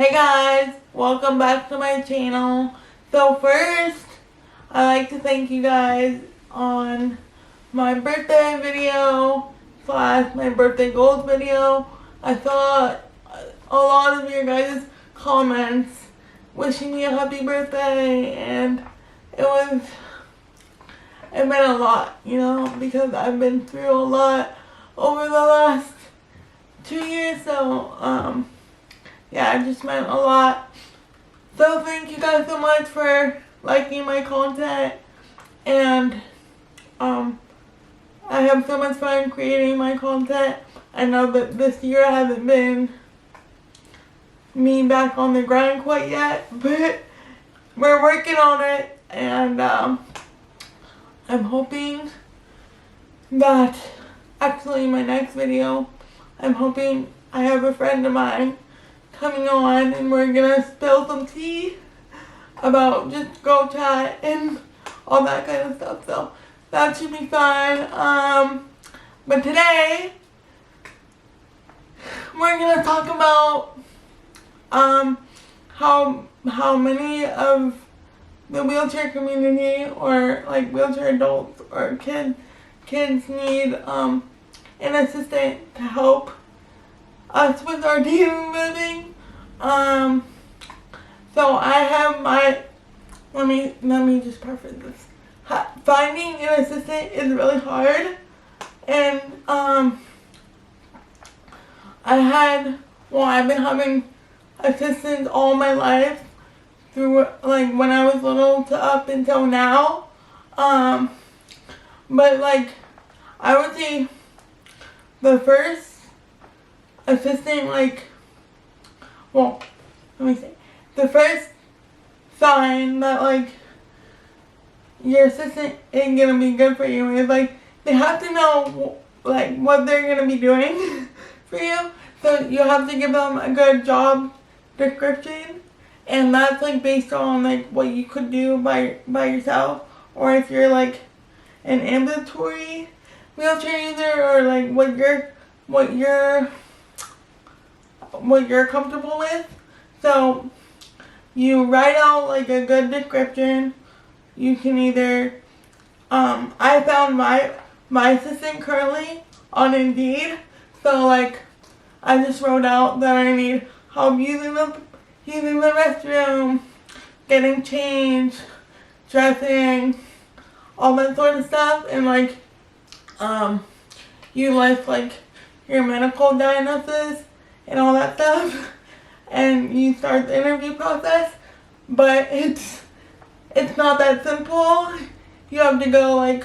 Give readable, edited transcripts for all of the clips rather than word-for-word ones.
Hey guys, welcome back to my channel. So first, I'd like to thank you guys on my birthday video / my birthday goals video. I saw a lot of your guys' comments wishing me a happy birthday, and it's been a lot, because I've been through a lot over the last 2 years, so yeah, it just meant a lot. So thank you guys so much for liking my content, and I have so much fun creating my content. I know that this year hasn't been me back on the grind quite yet, but we're working on it, and I'm hoping that actually my next video, I'm hoping I have a friend of mine coming on and we're gonna spill some tea about just Girl Chat and all that kind of stuff, so that should be fun. But today we're gonna talk about how many of the wheelchair community, or like wheelchair adults or kids need an assistant to help us with our daily living. So I have let me just preface this. Finding an assistant is really hard, and I've been having assistants all my life through like when I was little to up until now. But like I would say the first assistant, the first sign that like your assistant ain't gonna be good for you is like they have to know like what they're gonna be doing for you. So you have to give them a good job description, and that's like based on like what you could do by yourself, or if you're like an ambulatory wheelchair user, or like what you're comfortable with. So you write out like a good description. You can either I found my assistant currently on Indeed. So like I just wrote out that I need help using the restroom, getting changed, dressing, all that sort of stuff, and like you list like your medical diagnosis and all that stuff, and you start the interview process. But it's not that simple. You have to go like,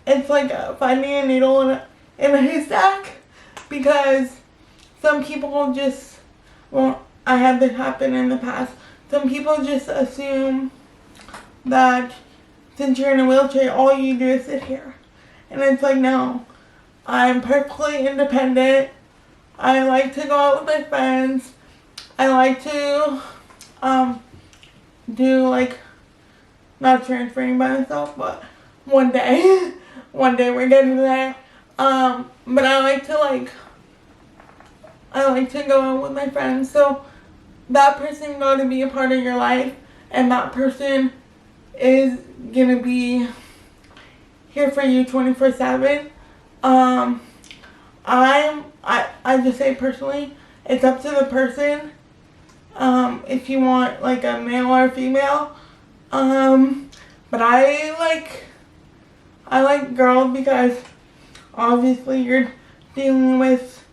it's like finding a needle in a haystack, because some people just, well, I had this happen in the past. Some people just assume that since you're in a wheelchair, all you do is sit here. And it's like, no, I'm perfectly independent. I like to go out with my friends. I like to do like, not transferring by myself, but one day we're getting there. But I like to go out with my friends. So that person got to be a part of your life, and that person is gonna be here for you 24/7. I just say personally, it's up to the person. If you want like a male or female. But I like girls, because obviously you're dealing with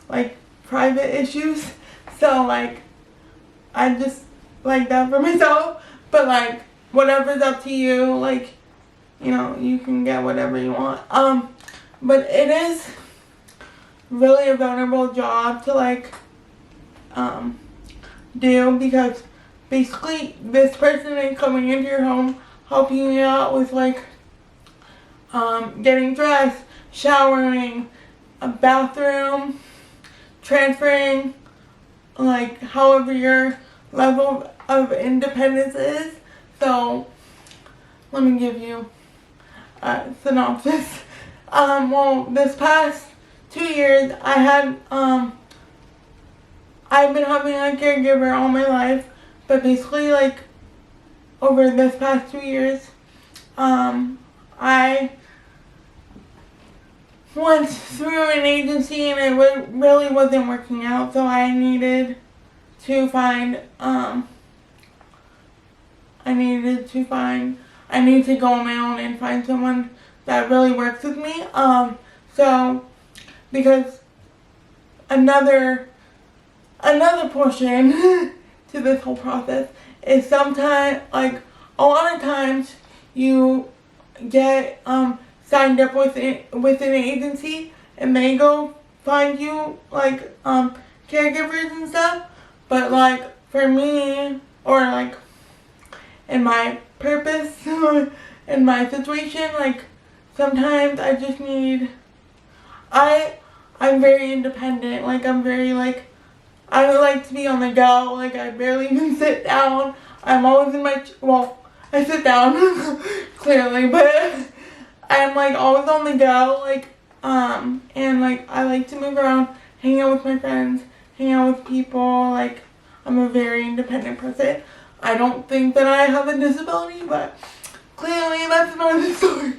like private issues. So like I just like that for myself. But like whatever's up to you, like, you can get whatever you want. But it is really a vulnerable job to like do, because basically this person is coming into your home, helping you out with like getting dressed, showering, a bathroom, transferring, like however your level of independence is. So let me give you a synopsis. Well, this past 2 years I had I've been having a caregiver all my life, but basically like over this past 2 years, I went through an agency and it really wasn't working out, so I needed to find, I need to go on my own and find someone that really works with me. So, because another portion to this whole process is sometimes, like, a lot of times you get, signed up with an agency and they go find you, like, caregivers and stuff. But, like, for me, or, like, in my purpose, in my situation, like, sometimes I just need, I'm very independent, like, I'm very, like, I like to be on the go, like, I barely even sit down. I'm always in my, well, I sit down, clearly, but I'm, like, always on the go, like, and, like, I like to move around, hang out with my friends, hang out with people, like, I'm a very independent person. I don't think that I have a disability, but clearly that's another story.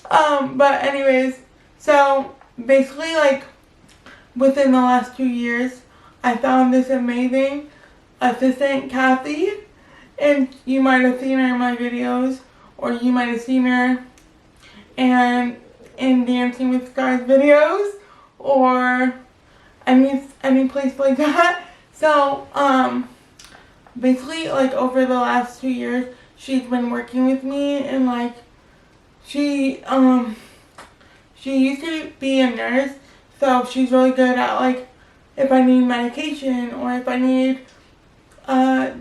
But anyways, so basically, like, within the last 2 years, I found this amazing assistant, Kathy, and you might have seen her in my videos, or you might have seen her in Dancing with Stars videos, or any place like that. So, basically, like, over the last 2 years, she's been working with me, and, like, she used to be a nurse, so she's really good at, like, if I need medication, or if I need, to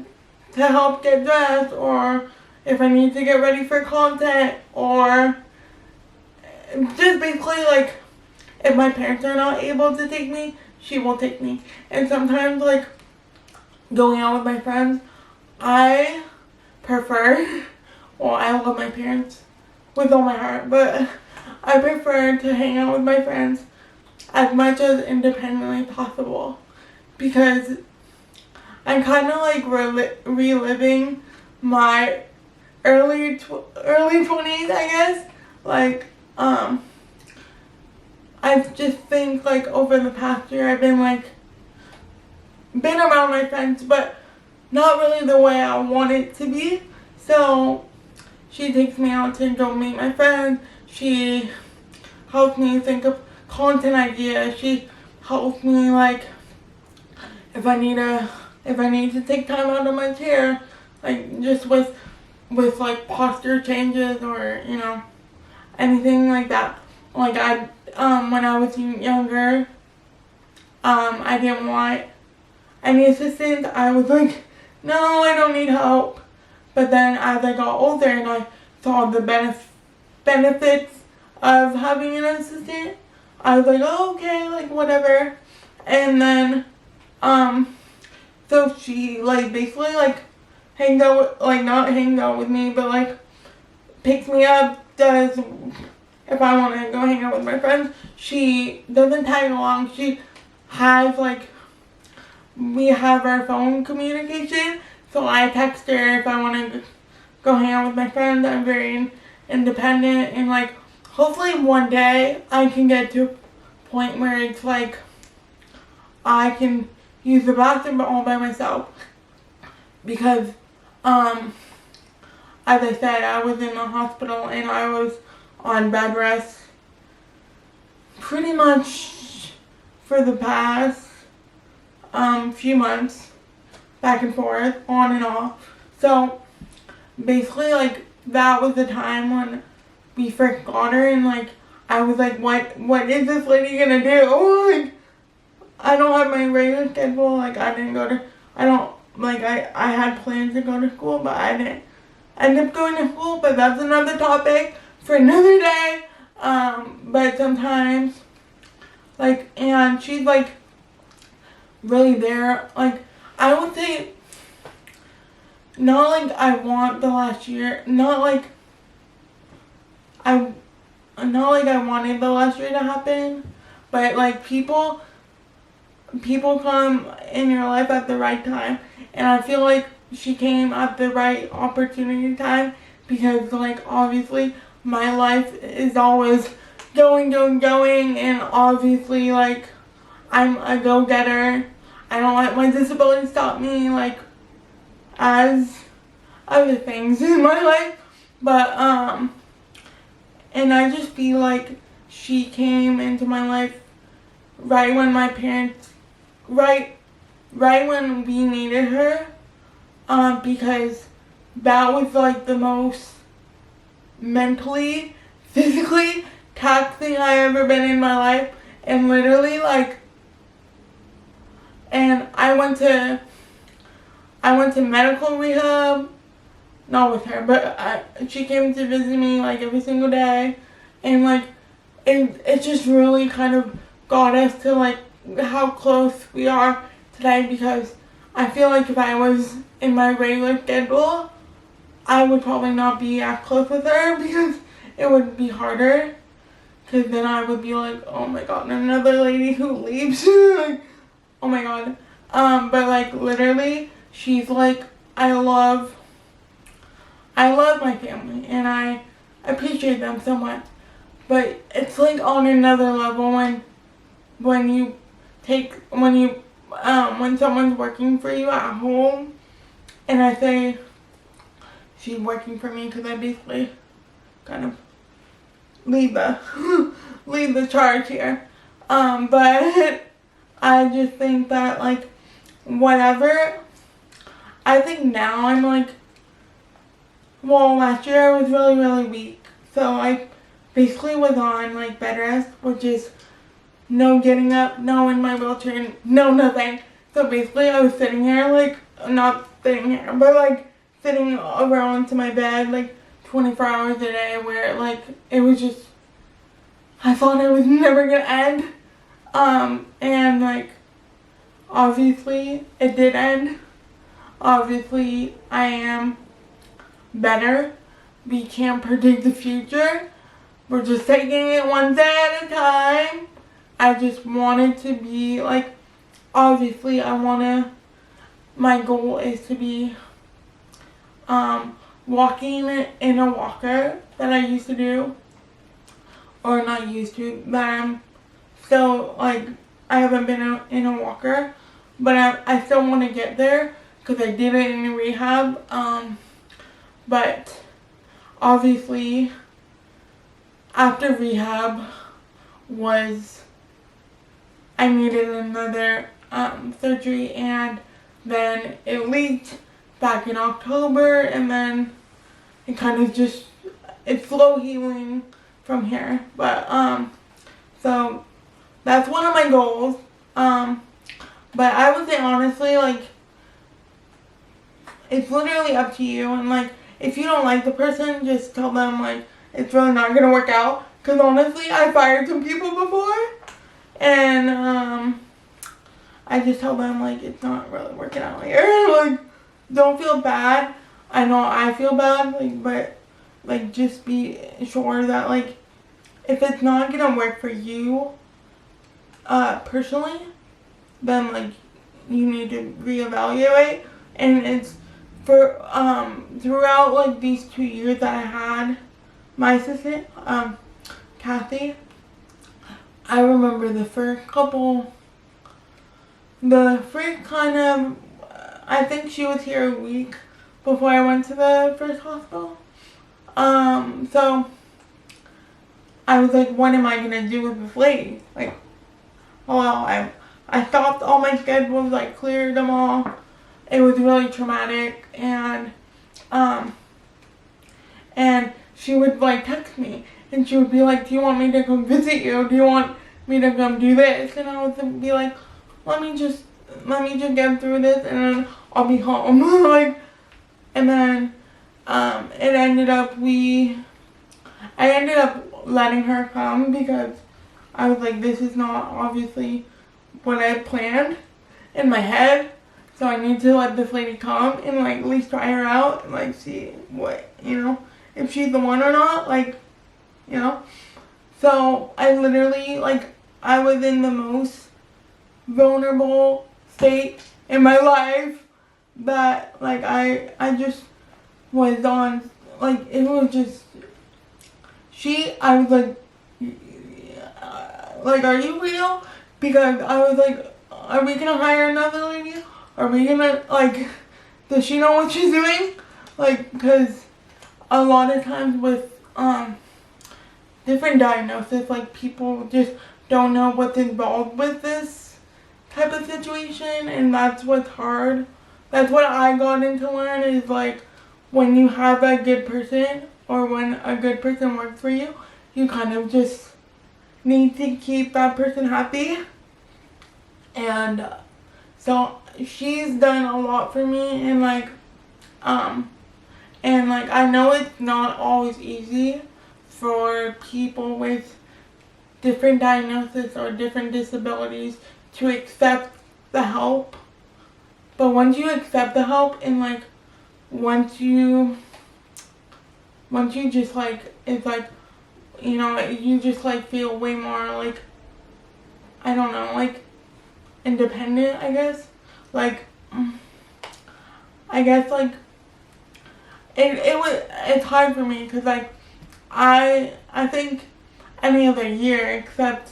help get dressed, or if I need to get ready for content, or just basically, like, if my parents are not able to take me, she will take me. And sometimes, like, going out with my friends, I prefer, well, I love my parents with all my heart, but I prefer to hang out with my friends as much as independently possible, because I'm kind of like reliving my early 20s, I guess. Like, I just think, like, over the past year, I've been around my friends, but not really the way I want it to be. So she takes me out to go meet my friends. She helps me think of content ideas. She helps me, like, if I need to take time out of my chair, like, just with like posture changes, or, you know, anything like that. Like, when I was younger, I didn't want any assistance. I was like, no, I don't need help. But then as I got older and I saw the benefits of having an assistant, I was like, oh, okay, like, whatever. And then, so she, like, basically, like, hangs out with, like, not hangs out with me, but, like, picks me up, does, if I want to go hang out with my friends. She doesn't tag along. She has, like, we have our phone communication, so I text her if I want to go hang out with my friends. I'm very independent, and, like, hopefully one day I can get to a point where it's like I can use the bathroom all by myself, because as I said, I was in the hospital and I was on bed rest pretty much for the past few months, back and forth, on and off. So basically, like, that was the time when we first got her, and, like, I was like, what is this lady gonna do? Like, I don't have my regular schedule. Like, I had plans to go to school, but I didn't end up going to school, but that's another topic for another day. But sometimes, like, and she's, like, really there. Like, I would say, not like I want the last year, not like I wanted the last year to happen, but, like, people people come in your life at the right time, and I feel like she came at the right opportunity time, because like obviously my life is always going, and obviously like I'm a go-getter. I don't let my disability stop me, like as other things in my life. But and I just feel like she came into my life right when my parents, right when we needed her, because that was like the most mentally, physically taxing I ever been in my life. And literally like, and I went to medical rehab, not with her, but she came to visit me like every single day, and like it just really kind of got us to like how close we are today, because I feel like if I was in my regular schedule, I would probably not be as close with her, because it would be harder, because then I would be like, oh my god, another lady who leaves. Like, oh my god. But like literally, she's like, I love my family, and I appreciate them so much. But it's like on another level when someone's working for you at home, and I say she's working for me because I basically kind of lead the charge here. But I just think that like whatever. I think now I'm like, well, last year I was really, really weak, so I basically was on like bed rest, which is no getting up, no in my wheelchair, no nothing. So basically I was sitting here, like, not sitting here, but like sitting over onto my bed like 24 hours a day, where like it was just, I thought it was never gonna end. And like obviously it did end. Obviously I am better. We can't predict the future. We're just taking it one day at a time. I just wanted to be like, obviously my goal is to be walking in a walker that I used to do, or not used to, but I'm still like, I haven't been in a walker, but I still want to get there, because I did it in rehab. But obviously after rehab I needed another surgery, and then it leaked back in October, and then it kind of just, it's slow healing from here. But so that's one of my goals. But I would say honestly, like, it's literally up to you, and like if you don't like the person, just tell them like it's really not gonna work out. Because honestly, I fired some people before, and I just tell them like it's not really working out here. Like, don't feel bad. I know I feel bad, like, but like just be sure that like if it's not gonna work for you personally, then like you need to reevaluate. And it's for throughout like these 2 years that I had my assistant, Kathy, I remember the first kind of, I think she was here a week before I went to the first hospital. So I was like, what am I gonna do with this lady? Like, well, I stopped all my schedules, like cleared them all. It was really traumatic, and she would like text me, and she would be like, do you want me to come visit you? Do you want me to come do this? And I would be like, let me just get through this, and then I'll be home. Like, and then I ended up letting her come, because I was like, this is not obviously what I planned in my head. So I need to let this lady come and like at least try her out and like see what, if she's the one or not, like, So I literally, like, I was in the most vulnerable state in my life that like I just was on, like it was just I was like, are you real? Because I was like, are we gonna hire another lady? Are we gonna, like, does she know what she's doing? Like, because a lot of times with different diagnoses, like people just don't know what's involved with this type of situation, and that's what's hard. That's what I got into learn is like when you have a good person or when a good person works for you, you kind of just need to keep that person happy. And so she's done a lot for me, and like I know it's not always easy for people with different diagnoses or different disabilities to accept the help. But once you accept the help and like once you just like, it's like, you know, you just like feel way more like, I don't know, like independent, I guess. Like I guess like it's hard for me because like I think any other year except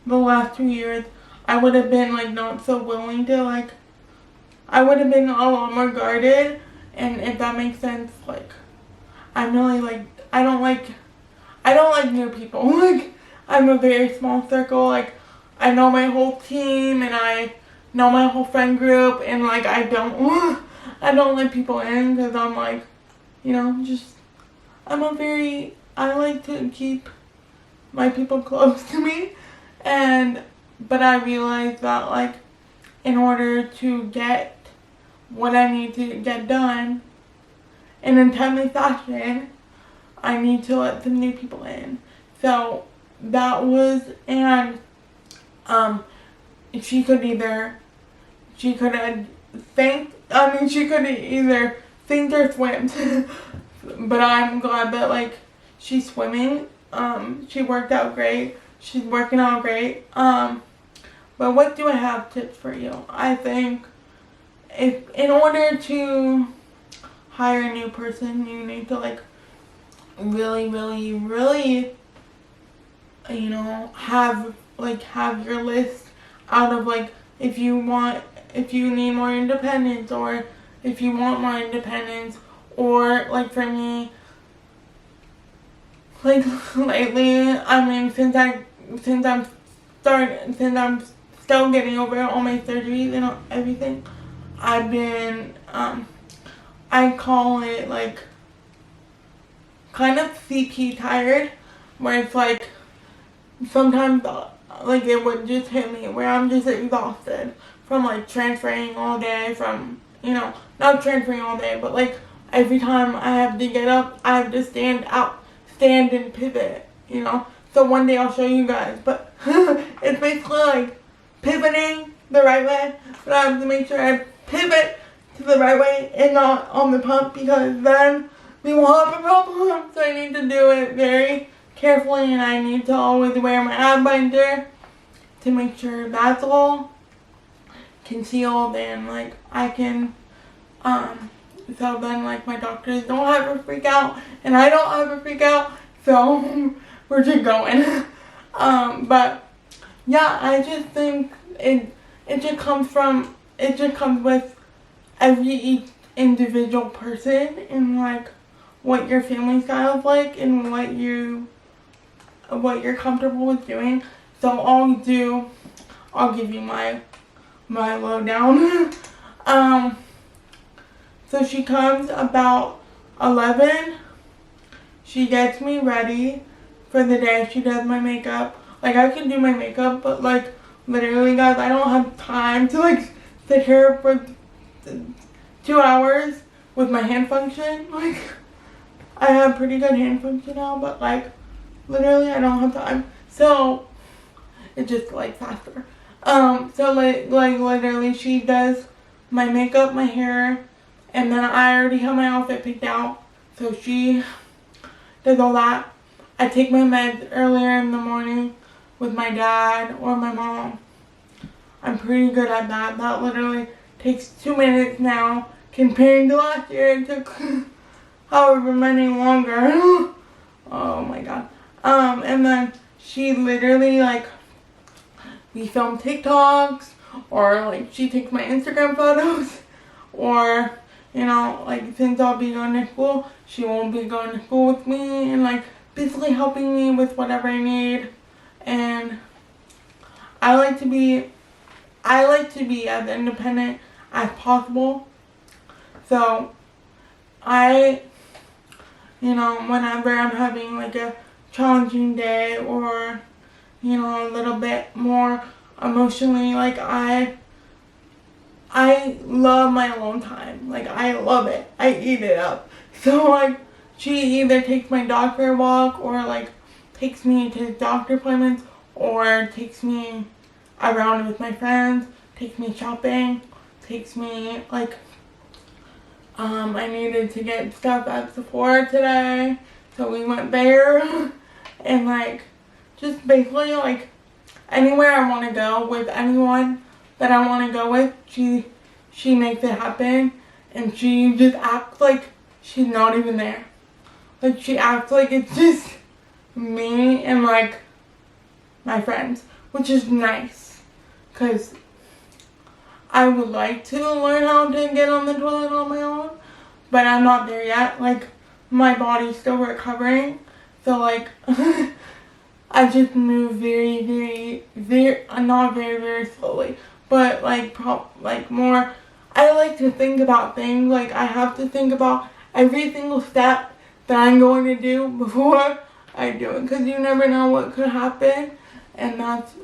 the last 2 years I would have been like not so willing to, like I would have been a lot more guarded, and if that makes sense, like I'm really like I don't like new people. Like I'm a very small circle, like I know my whole team and I know my whole friend group, and like I don't let people in because I'm like, you know, just I like to keep my people close to me, but I realize that like in order to get what I need to get done in a timely fashion, I need to let some new people in. So that was, and she could either either think or swim. But I'm glad that like she's swimming. She worked out great. She's working out great. But what do I have tips for you? I think if in order to hire a new person, you need to like really, really, really, you know, have your list out of like if you need more independence, or if you want more independence, or like for me, like lately, I mean since I'm still getting over all my surgeries and everything, I've been I call it like kind of CP tired, where it's like sometimes like it would just hit me where I'm just exhausted from like transferring all day, from, you know, not transferring all day, but like every time I have to get up, I have to stand and pivot, you know. So one day I'll show you guys, but it's basically like pivoting the right way, but I have to make sure I pivot to the right way and not on the pump, because then we will have a problem. So I need to do it very carefully, and I need to always wear my ab binder to make sure that's all concealed, and like I can so then like my doctors don't have a freak out and I don't have a freak out, so we're just going. But yeah, I just think it just comes with every individual person, and like what your family style is like, and what you're comfortable with doing. So I'll give you my lowdown. So she comes about 11. She gets me ready for the day. She does my makeup. Like I can do my makeup, but like literally guys, I don't have time to like sit here for 2 hours with my hand function. Like I have pretty good hand function now, but like literally I don't have time. So it's just like faster. So like literally she does my makeup, my hair, and then I already have my outfit picked out. So she does all that. I take my meds earlier in the morning with my dad or my mom. I'm pretty good at that. That literally takes 2 minutes now, comparing to last year. It took however many longer. Oh my god. And then she literally, like, we film TikToks, or like she takes my Instagram photos, or, you know, like, since I'll be going to school, she won't be going to school with me, and like basically helping me with whatever I need. And I like to be as independent as possible. So you know, whenever I'm having like a challenging day, or, you know, a little bit more emotionally, like, I love my alone time. Like, I love it. I eat it up. So like, she either takes my dog for a walk, or like takes me to doctor appointments, or takes me around with my friends, takes me shopping, takes me, like, I needed to get stuff at Sephora today, so we went there. And like, just basically, like, anywhere I want to go with anyone that I want to go with, she makes it happen. And she just acts like she's not even there. Like, she acts like it's just me and like my friends, which is nice, because I would like to learn how to get on the toilet on my own, but I'm not there yet. Like, my body's still recovering, so like, I just move very, not very slowly, but like, more. I like to think about things. Like, I have to think about every single step that I'm going to do before I do it, because you never know what could happen. And that's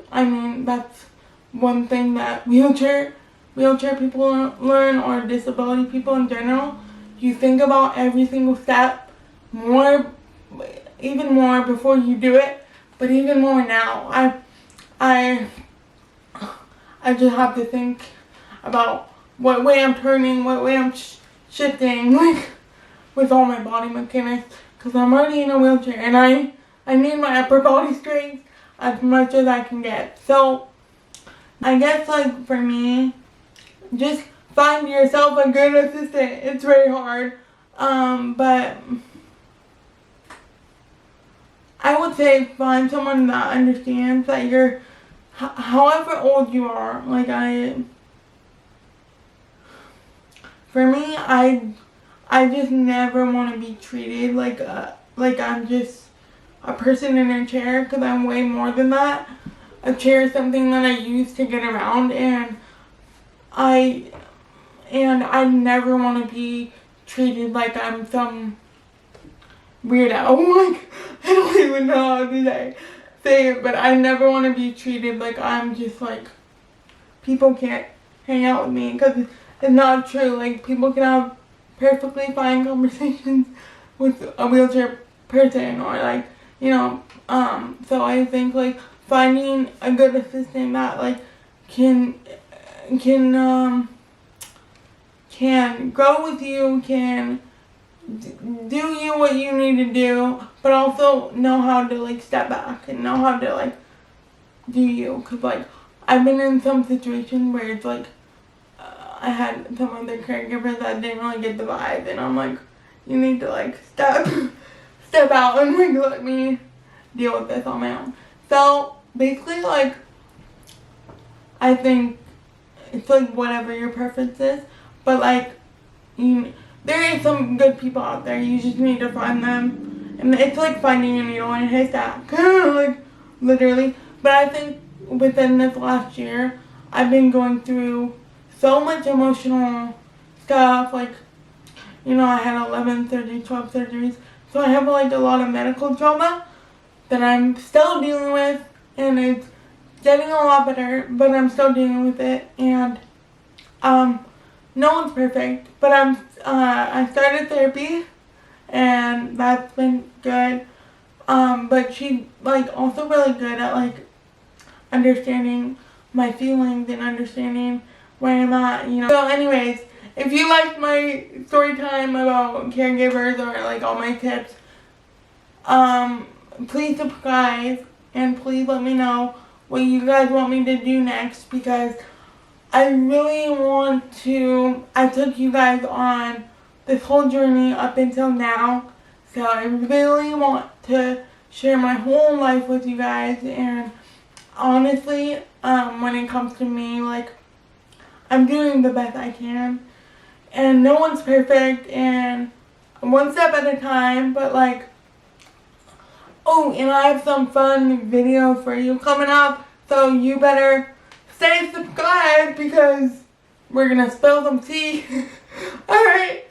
one thing that wheelchair people learn, or disability people in general. You think about every single step even more before you do it, but even more now. I just have to think about what way I'm turning, what way I'm shifting, like, with all my body mechanics, because I'm already in a wheelchair, and I need my upper body strength as much as I can get. So I guess, like, for me, just find yourself a good assistant. It's very hard, but I would say find someone that understands that you're, however old you are. Like, for me, I just never want to be treated like I'm just a person in a chair, because I'm way more than that. A chair is something that I use to get around, and I never want to be treated like I'm some weirdo. Like, I don't even know how to say it, but I never want to be treated like I'm just, like, people can't hang out with me, because it's not true. Like, people can have perfectly fine conversations with a wheelchair person, or like, you know, so I think, like, finding a good assistant that, like, can grow with you, can do you what you need to do, but also know how to, like, step back and know how to, like, do you. Because, like, I've been in some situations where it's like, I had some other caregivers that didn't really get the vibe, and I'm like, you need to, like, step out and, like, let me deal with this on my own. So basically, like, I think it's, like, whatever your preference is, but, like, there is some good people out there. You just need to find them, and it's like finding a needle in a haystack, like, literally. But I think within this last year, I've been going through so much emotional stuff. Like, you know, I had 11 surgeries, 12 surgeries, so I have, like, a lot of medical trauma that I'm still dealing with, and it's getting a lot better, but I'm still dealing with it. And no one's perfect, but I started therapy, and that's been good. But she's, like, also really good at, like, understanding my feelings and understanding where I'm at, you know. So anyways, if you liked my story time about caregivers, or, like, all my tips, please subscribe, and please let me know what you guys want me to do next, because I really want to, I took you guys on this whole journey up until now, so I really want to share my whole life with you guys. And honestly, when it comes to me, like, I'm doing the best I can, and no one's perfect, and one step at a time. But like, oh, and I have some fun video for you coming up, so you better stay subscribed because we're gonna spill some tea. Alright,